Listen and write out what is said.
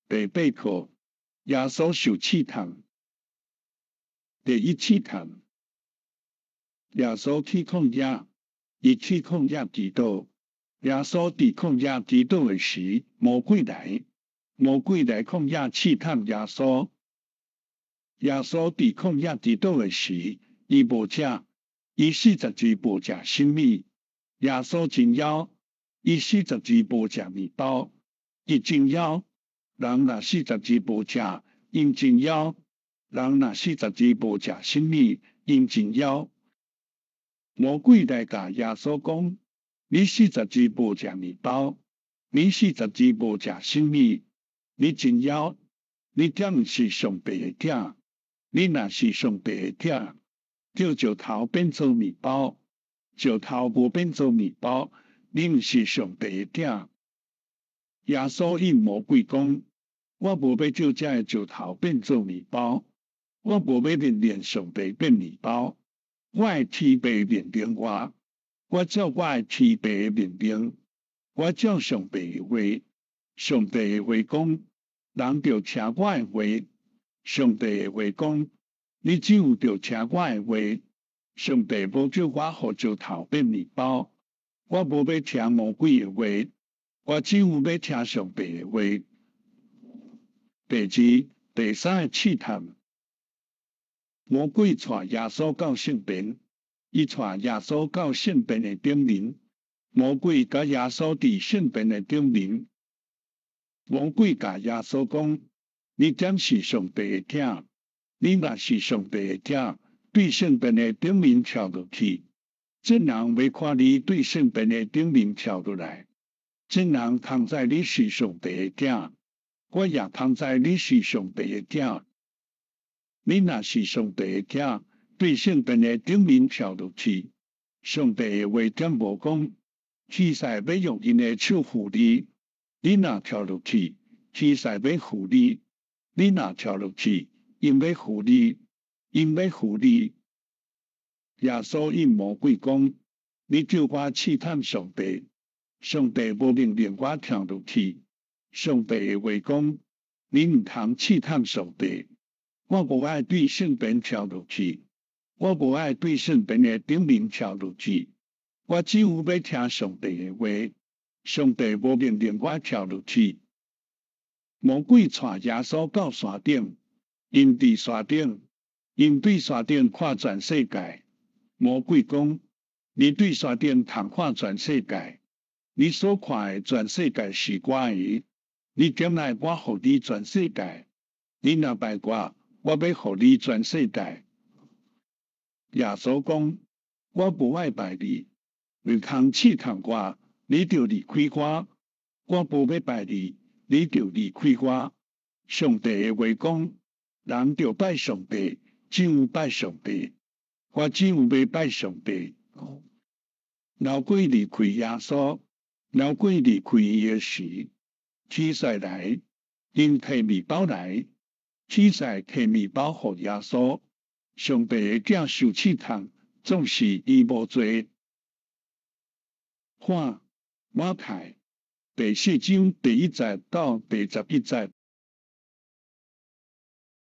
第8课，耶稣受试探。第1试探，耶稣去曠野，伊去曠野祈祷。耶稣伫曠野祈禱的時，魔鬼來曠野試探耶穌。耶穌伫曠野祈禱的時，伊無食，伊40日無食生米。耶穌真枵，伊40日無食麵包，伊真枵。人若40日無食，因真枵；人若40日無食生米，因真枵。魔鬼來甲耶穌講：你40日無食麵包，你40日無食生米，你真枵。你點毋是上帝的囝？你若是上帝的囝，叫石頭變做麵包；石頭無變做麵包，你毋是上帝的囝。耶穌應魔鬼講：我無要叫這個石頭變做麵包，我無要練上帝變麵包。我的天父命令我照我的天父的命令，我照上帝的話。上帝的話講：人着聽我的話。上帝的話講：你只有着聽我的話。上帝無叫我互石頭變麵包，我無要聽魔鬼的話，我只有要聽上帝的話。第2、第3個試探，魔鬼帶耶穌到聖殿，伊帶耶穌到聖殿的頂面。魔鬼甲耶穌佇聖殿的頂面，魔鬼甲耶穌講：你點是上帝的囝？你若是上帝的囝，對聖殿的頂面跳落去。這人要看你對聖殿的頂面跳落來。這人通知你是上帝的囝，我也通知你是上帝的囝。你若是上帝的囝，對聖殿的頂面跳落去。上帝的話點無講，天使要用因的手扶你。你若跳落去，天使要扶你；你若跳落去，因要扶你，因要扶你。耶穌應魔鬼講：你叫我試探上帝，上帝無命令我跳落去。上帝的話講：你毋通試探上帝。我無愛對聖殿跳落去，我無愛對聖殿的頂面跳落去。我只有要聽上帝的話。上帝無命令我跳落去。魔鬼帶耶穌到山頂，因佇山頂，因對山頂看全世界。魔鬼講：你對山頂通看全世界，你所看的全世界是我的，你點來我互你全世界？你若拜我要互你全世界。耶穌講：我無愛拜你，你通試探我，你就離開我。我無要拜你，你就離開我。上帝的話講：人着拜上帝，只有拜上帝。我只有要拜上帝。老鬼離開耶穌，老鬼離開伊的時，天使來，因摕麵包來，天使摕麵包予耶穌。上帝的囝受試探，總是伊無做。看馬太第4章第1節到第11節。